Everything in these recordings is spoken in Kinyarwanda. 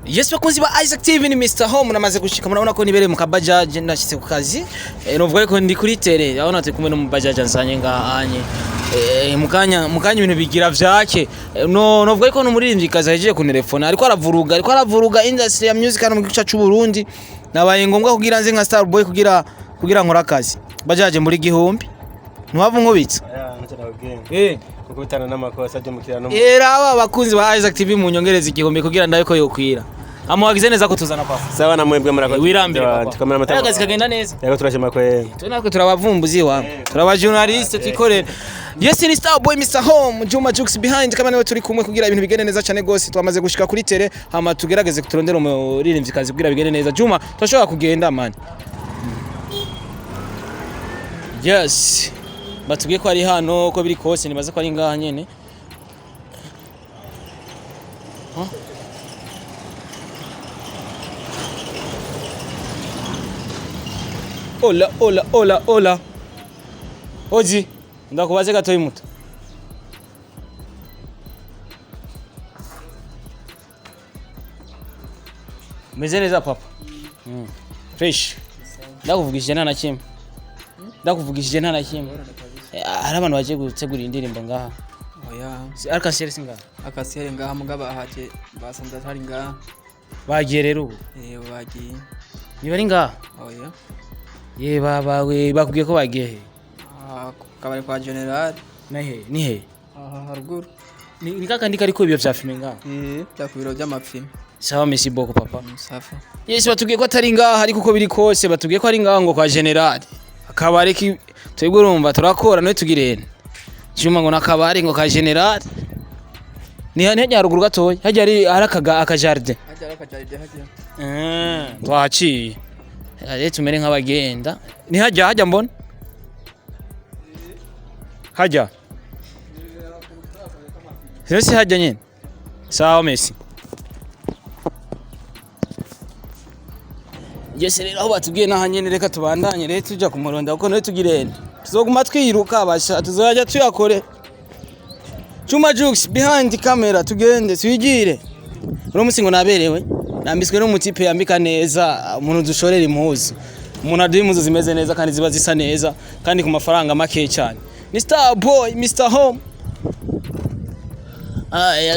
Yes bakunzi ba Isaac TV ni Mr Home namaze gushika murabona ko nibereye mu kabajaje nashitse ku kazi novuga ko ndi kuri tele aho natwe kumwe no mu bajaje nzanye ngahanye mukanya ibintu bigira vyake novuga ko n'umuririmbyi kazi ahejeje ku telefone ariko aravuruga industry ya music hano mu gice cy'u Burundi nabaye ngombwa kugira nze nka Star Boy kugira nkora akazi bajaje muri gihumbi ntubavu nkubitsa kukutana n'amakosa byo mukira no aba bakunzi ba Isaac TV mu nyongereza igihumbi kugira ndaye ko yokwira amuhagize neza ko tuzana papa sawa na mwebwe murakoze wirambire papa akazi kagenda neza yego turashima kwe tunakwe turabavumbuzi wa turaba journalist twikorera yes ni Star Boy Mr Home Juma Jux behind kama nawe turi kumwe kugira ibintu bigende neza cyane gose twamaze gushika kuri tele hama tugerageze kuturondera umuririmbyi kazi kugira bigende neza Juma turashobora kugenda man yes batubwiye ko ari hano ko biri kose nibaze ko ari ngaha nyene Hola Oji ndakubaze gatoyi muto meze neza papa fresh ndakuvugishije nta na kimwe hari abantu baje gutegura indirimbo ngaha oya Arc-en-ciel singa akasere ngaha mugaba ahaje basanze atari ngaha bagiye rero ubu bagiye niba ari ngaha oya bawe bakubwiye ko bagiye he kabari kwa general ni he haruguru ni kakandi kariko ibyo vya filme ngaha bya ku biro by'amafilme sawa merci beaucoup papa safa yes batubwiye ko atari ngaha ariko uko biri kose batubwiye ko ari ngaha ngo kwa general akabare ki twebwe urumva turakora no tugirene cyuma ngo nakabare ngo ka general ni hajya haruguru gatoya hajya ari akajarde twaciye tumere nk'abagenda ni hajya mbona hajya sese hajya nyine sawa merci Yese rero aho batubwiye naha nyene reka tubandanye rero tujya ku muronda kuko no tugirene tuzoguma twiruka basha tuzajya tuyakore Juma Jux behind camera tugende twigire uno musingo naberewe nambiswe no mutipe yambika neza umuntu dushorera impuzu umuntu aduye impuzu zimeze neza kandi ziba zisa neza kandi ku mafaranga make cyane ni Star Boy Mr Home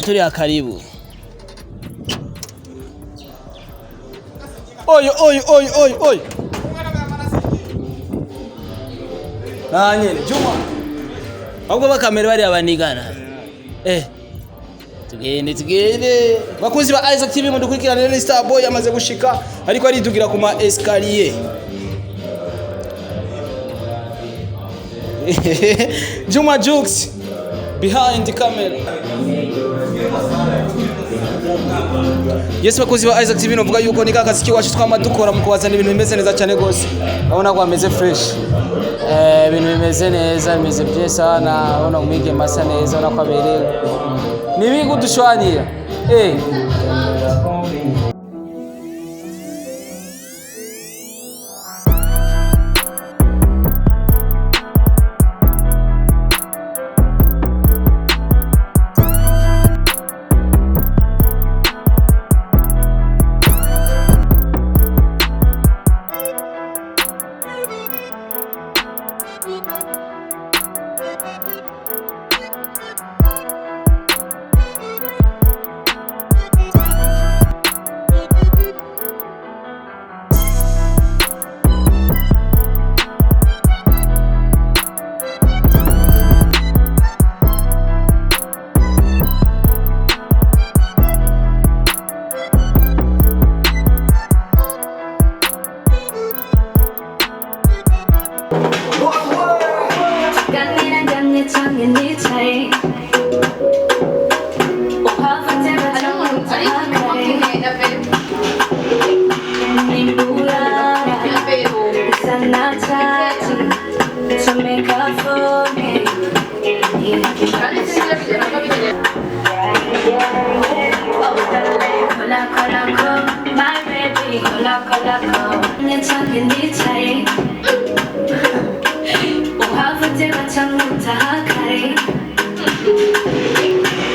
turi akaribu Oy nanye Juma ahubwo bakamera bari abanigana tugende bakunzi ba Isaac TV mu dukurikirana ni Star Boy amaze gushika ariko aridugira ku ma escalier Juma Jux behind the camera Yes bakunzi ba Isaac TV novuga yuko ni kakazi kiwacu twamadukora mu kubazana ibintu bimeze neza cyane gose abona ko ameze fresh ibintu bimeze neza bimeze bye sana abona umwige masa neza na kwabereye nibigo dushwanira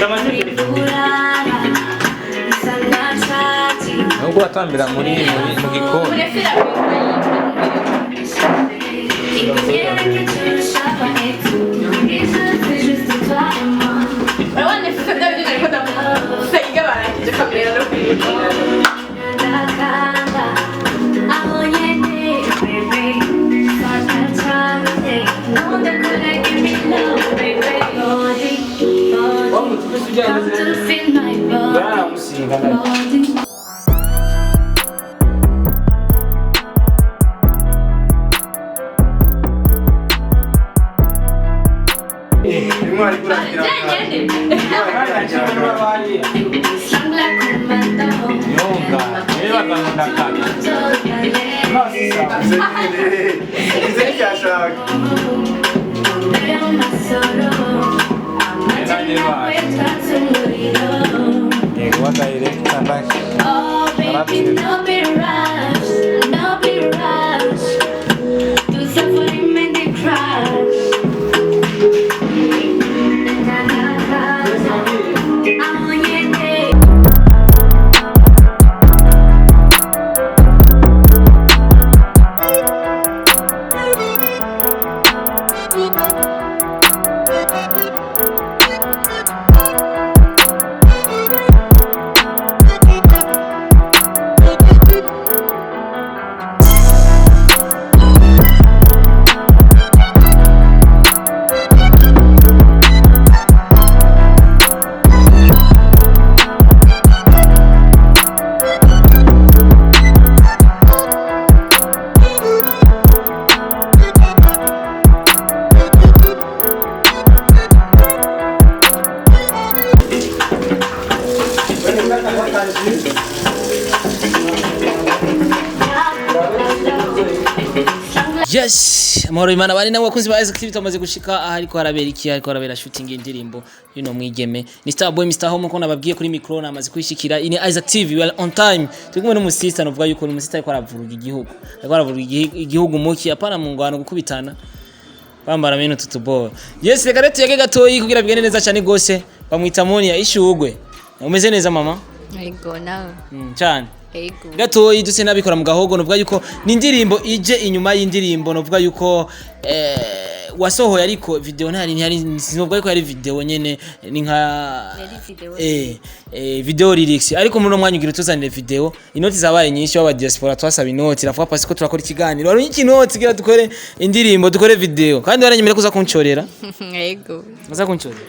Tamannya nubwo atambira muri mu gikoni Yes, amahoro imana bari nawe bakunzi ba SUBCRIBE tumaze gushika ariko harabera iki ariko harabera shooting indirimbo yuno mwigeme ni Starboy Mr Home ko nababwiye kuri micro namaze kwishikira ini Isaac TV we are on time tugumwe n'umusista novuga yuko n'umusista ariko aravuruga igihugu ariko aravuruga igihugu muki apana mu ngwano gukubitana bambara meno tutubora. Yes, reka rete yage gatoyi kugira bigende neza cyane gose bamwita Monia ishugwe umeze neza mama Ego nawe cyane Ego gatoyi duse nabikora mu gahogo novuga yuko ni indirimbo ije inyuma y'indirimbo novuga yuko wasohoye ariko video ntari sinovuga yuko yari video nyene ni nka video lyrics ariko muri no mwanya ugira tuzanire video inoti zabaye nyinshi wa diaspora twasaba inoti rafuka pasi ko turakora ikiganiro ari iki noti gira dukore indirimbo dukore video kandi waranyemera kuza kuncorera Ego uza kuncorera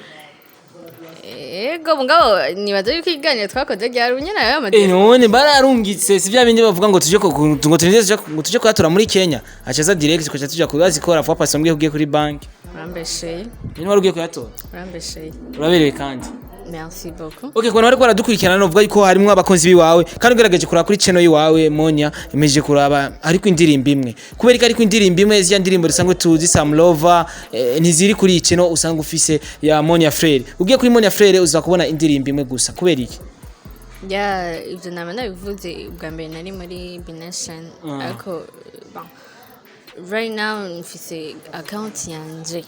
Ego mugabo nibaza yuko iganiro twakoze ryari unyene nayo amadeni none bararungitse sivya bindi bavuga ngo tuje ngo tuje kwatura muri Kenya achaza direct ko tuje kuzikora rafuka pasi mbwiye kugiye kuri bank urambesheye ni wari ugiye kuyatora urambesheye uraberewe kandi merci beaucoup Okay, kwa nariko aradukurikirana novuga yuko harimo abakonzi biwawe kandi ugerageje kuraba kuri channel yiwawe Monia imeje kuraba ariko indirimbo imwe kubera ko ariko indirimbo imwe zya ndirimbo risangwe tuzi Sam Lover ntiziri kuri channel usanga ufise ya Monia Frere ugiye kuri Monia Frere uza kubona indirimbo imwe gusa kubera iki ya ivyo namana bivuze ubwa mbere nari muri Bination ariko bon right now mfise account yanje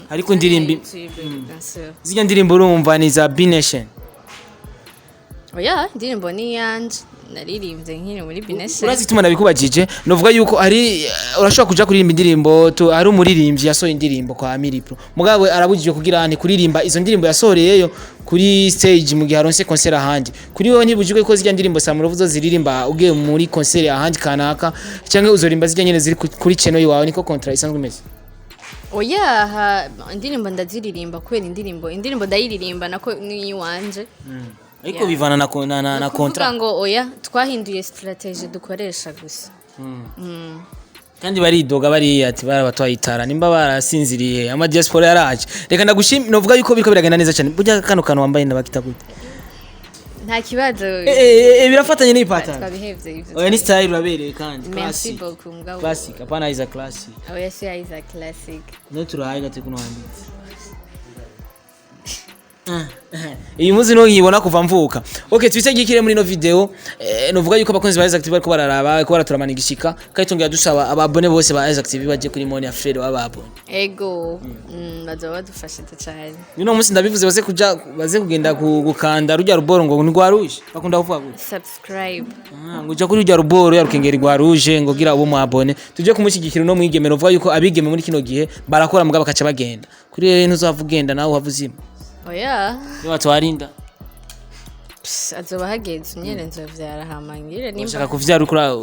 ariko indirimbo zija ndirimbo urumva ni za Bination oya ndirimbo ni yanje naririmbye nkiri muri Bination urazituma nabikubajije novuga yuko ari urashobora kuja kuririmba indirimbo ari umuririmbyi yasohoye indirimbo kwa Milipro mugawe arabujije kugira ane kuririmba izo ndirimbo yasohoreyeyo kuri stage mu gihe aronse concert ahandi kuri wowe ntibujijwe ko zijya ndirimbo Samurovuzo ziririmba ugiye muri concert ahandi kanaka cyangwa uzorimba zijya nyene ziri kuri channel yawe niko contract isanzwe imeze oya indirimbo ndaziririmba kwera indirimbo ndayiririmba nako ni wanje ariko bivana na contract ngo oya twahinduye strategy dukoresha gusa kandi baridoga bari ati barabatwayitara nimba barasinziriye ama diaspora yaraje reka ndagushimira novuga yuko biriko biragenda neza cyane burya kano kantu wambaye ndabakita gute nta kibazo birafatanye n'ipatana twabihevye ivyo oya ni style urabereye kandi merci beaucoup mugabo classic apana is a classic oya si is a classic no turahaye gate kuno handitse iyi muzi no nkibona kuva mvuka. Okay, twise gikire muri no video novuga yuko abakunzi ba Active bariko bararaba bariko baraturamanika igishika kandi tongera dusaba ababone bose ba Active baje kuri Moni ya Frere wababone. Ego bazoba badufashe cyane. Nino musi ndabivuze baze kugenda gukanda rujya ruboro ngo nigwaruje bakunda kuvuga gute subscribe. Ngo uja kuri rujya ruboro ya rukengeri gwaruje ngo gira ubo mwabone tuje kumushyigikira no mwigemero uvuga yuko abigeme muri kino gihe barakora mugaba bakaca bagenda kuri rero ntuzavugenda nawe wavuzima. Oya. Ni watu warinda. Azoba hageze nyene nzovyara hamangire nimba. Urashaka kuvyara ukura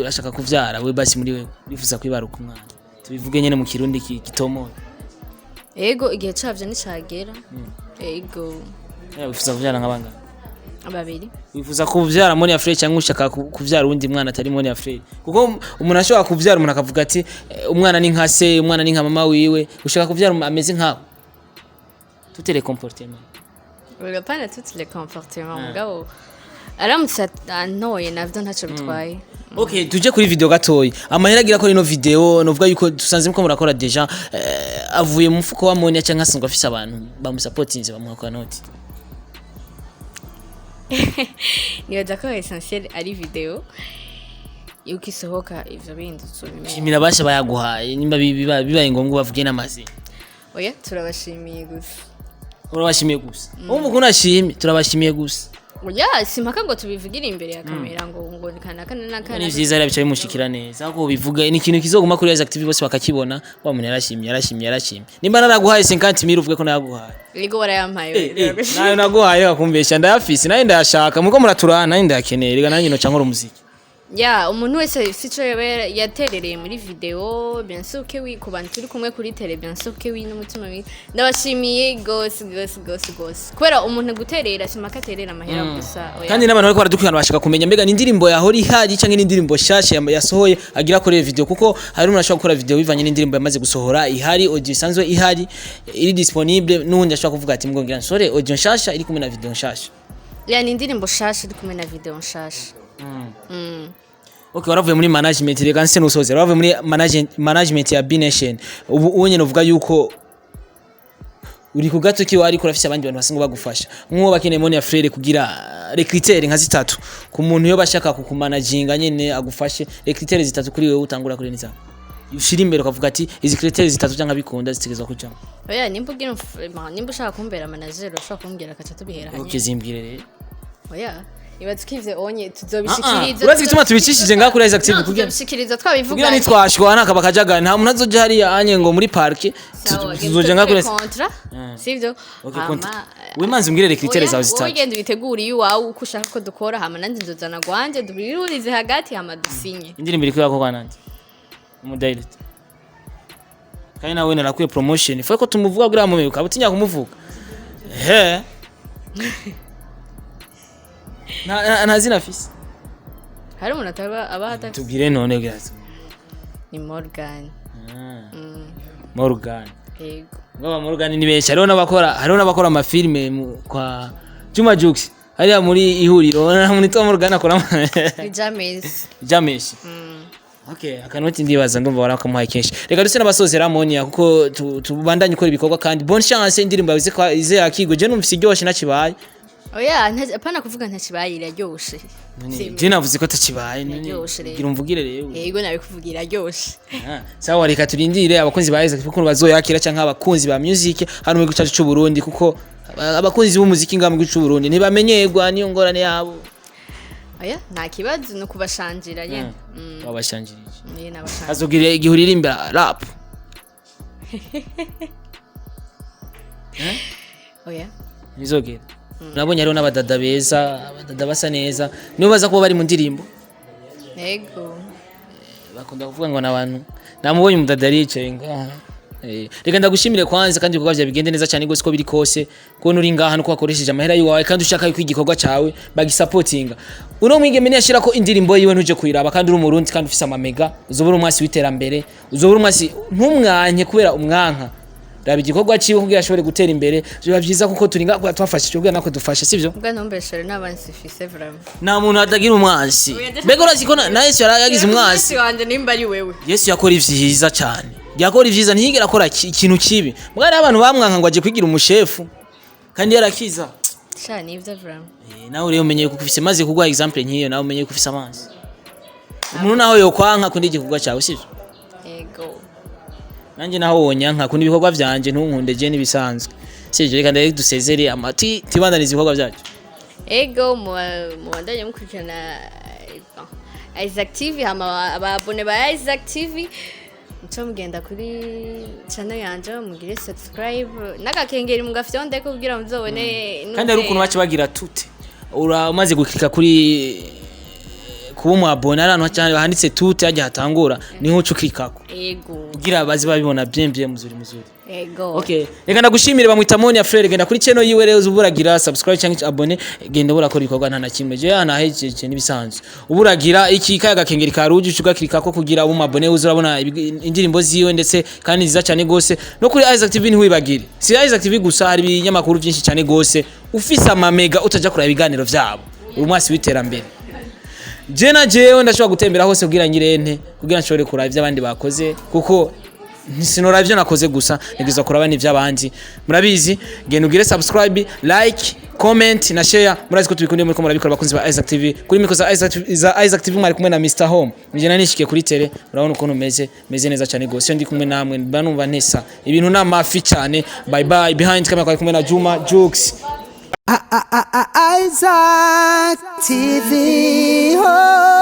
urashaka kuvyara we basi muri wewe. Urifuza kwibaruka umwana. Tubivuge nyene mu kirundi gitomoye. Ego igihe cavyo nicagera. Ego. Wifuza kuvyara nk'abanga? Ababiri. Wifuza kuvyara Moni ya Frere cyangwa ushaka kuvyara undi mwana atari Moni ya Frere? Kuko umuntu ashobora kuvyara umuntu akavuga ati umwana ni nka se, umwana ni nka mama wiwe, ushaka kuvyara ameze nkawe. Toutes les comportements. Oya pana toutes les comportements mugabo. Aramutse anoye navyo ntaco bitwaye. Okay, tuje kuri video gatoyi. Amahera agira ko ino video novuga yuko dusanze muko murakora deja avuye mu mfuko wa Moni cyangwa asanzwe afise abantu bamusupportinze bamuha kwa noti. Nibaza ko essentiel ari video. Yuko isohoka ivyo bindi tubimenya. Shimira basha bayaguhaye nimba bibaye ngombwa bavuge n'amazi. Oya turabashimiye gusa. Urabashimiye gusa. Umva ko nashimye turabashimiye gusa. Oya simpaka ngo tubivugire imbere ya kamera ngo kana ni vyiza arabica bimushikira neza ahubwo bivuga ni ikintu kizoguma kuri Active bose bakakibona wa muntu yarashimye nimba naraguhaye 50,000 uvuge ko nayaguhaye Ego warayampaye nayo naguhaye bakumbesha ndayafise nayo ndashaka muko muraturana nayo ndakeneye rega nanjye no cankora umuziki ya umuntu wese sico yaterereye muri video bien sûr que oui ku bantu turi kumwe kuri tele bien sûr que oui n'umutima mwiza ndabashimiye gose kwera umuntu guterera simaka terera amahera gusa kandi n'abantu bariko baradukwirana bashaka kumenya mbega n'indirimbo yahori ihari canke n'indirimbo shasha yasohoye agira kuri video kuko hari umuntu ashaka gukora video bivanye n'indirimbo yamaze gusohora ihari audio isanzwe ihari iri disponible n'undi ashaka kuvuga ati mbwongira nsore audio nshasha iri kumwe na video nshasha ya n'indirimbo shasha iri kumwe na video nshasha Okay, waravuye muri management rega nse nusoze waravuye muri management ya B-Nation ubu unye novuga yuko uri ku gato ki wari kurafise abandi bantu basanzwe bagufasha nk'uwo bakeneye Moni ya Frere kugira recruiter nka zitatu ku muntu yo bashaka kukumanaginga nyene agufashe recruiter zitatu kuri wewe utangura kuri niza ushira imbere ukavuga ati izi recruiter zitatu cyangwa bikunda zitegezwa kujamo oya nimba ushaka kumbera manager ushaka kumbwira akaca tubihera hanye okay zimbwire rero oya ibatukivye onye tuzobishikiriza urazi gituma tubicishije ngaho kuri Active kugira tubishikiriza twabivuga kugira nitwashwana akabakajaga nta muntu azoje hari anye ngo muri park tuzoje ngaho kuri kontra sivyo we manzi mbwire recruiter zawe zitatu ugende biteguriye wawe uko ushaka ko dukora hama nandi nzozana gwanje dubirurize hagati hama dusinye indirimbo iri kuyako kwanandi mu direct kandi nawe narakwiye promotion fwe ko tumuvuga kuri amwe ukabutinya kumuvuga ntazina afise hari umuntu ataba abahata tubwire none grazi ni Morgan Morgan yego ngaba Morgan ni benshi hariho n'abakora amafilme kwa Juma Jux hariya muri ihuriro muri to Morgan akora James Okay, akanoti ndibaza ndumva barakamuhaye kenshi. Reka duse n'abasozera Moni kuko tubandanye ukora ibikorwa kandi bonne chance indirimbo yavuze ko ize yakigo je numvise iryoshe nakibaye. Oya apana kuvuga ntakibaye iraryoshe. Je navuze ko atakibaye ngira umvugire rero. Yego nawe kuvugira iryoshe. Sawa reka turindire abakunzi ba Isaac kuko bazoyakira canke abakunzi ba music hano mu gicacu cy'u Burundi kuko abakunzi b'umuziki ngam mu gicacu cy'u Burundi ntibamenyerwa niyo ngorane yabo. Oya nta kibazo no kubashangira nyene. Wabashangirije. Ni nabashangirije. Azogire igihurira imbere rap. Oya. Nizogera. Nabonye hariho n'abadada beza, abadada basa neza. Nibo baza kuba bari mu ndirimbo. Yego. Bakunda kuvuga ngo nabantu. Namubonye umudada yicaye ngaha. Reka ndagushimire kwanza kandi ibikorwa bya bigende neza cyane gose ko biri kose ko nuri ngaha nuko wakoresheje amahera yiwawe kandi ushaka yuko igikorwa cyawe bagisupportinga uno mwigeme ne yashira ko indirimbo yiwe ntuje kuyiraba kandi uri umurundi kandi ufise amamega uzobura umwasi witerambere uzobura umwasi ntumwanye kubera umwanka raba igikorwa ciwe kugira ashobore gutera imbere biba byiza kuko turi ngaha twafashije kugira nako dufashe sivyo ubwo ntombeshere n'abansi fise vraiment nta muntu atagira umwansi mbega uraziko na Yesu yaragize umwansi wanje nimba ari wewe Yesu yakora ivyiza cyane yakora ivyiza ntiyigera akora ikintu kibi mugari abantu bamwanka ngo aje kwigira umushefu kandi yarakiza sha nivyo vraiment nawe rero umenye ko ufise maze kugwa example nkiyo nawe umenye ko ufise amazi umuntu naho yokwanka kundi igikorwa cyawe sivyo ego nanjye naho wonyanka kundi ibikorwa byanje ntunkunde je nibisanzwe sivyo reka ndari dusezere amati tibandaniza ibikorwa byacu ego muwandanye mukurikirana Isaac TV hama ababone ba Isaac TV muco mugenda kuri channel yanje mugire subscribe n'agakengeri mu fyonda ko kugira muzobone kandi ari ukuntu bace bagira tute uramaze gukika kuri kuba umu abone arantu cyane handitse tute ajya hatangura niho ucukikako ego kugira bazi babibona byemvye muzuri ego okay reka ndagushimire bamwita Moni ya Frere genda kuri channel yiwe rero uburagira subscribe cyangwa abone genda burakora ibikorwa nta nakimwe je yana hejeje nibisanzwe uburagira iki kaya gakengeri karuje ucugakirika ko kugira abo mabone uzurabona indirimbo ziwe ndetse kandi nziza cyane gose no kuri Isaac TV ntiwibagire si Isaac TV gusa hari ibinyamakuru byinshi cyane gose ufise amamega utaja kuraba ibiganiro vyabo umwasi witerambere Jena jewe ndashobora gutembera hose kugira ngirente kugira nshobore kuraba ivy'abandi bakoze kuko ntisinora ivyo nakoze gusa nigeza kuraba n'ivy'abandi murabizi genda ugire subscribe like comment na share murazi ko tubikundiye muri ko murabikora bakunzi ba Isaac TV kuri miko za Isaac TV mwari kumwe na Mr Home njye nishike kuri tele urabona ukuntu meze neza cyane gose ndi kumwe namwe banumva ntesa ibintu namafi cyane bye bye behind camera kwari kumwe na Juma Jokes Isaac TV. Oh.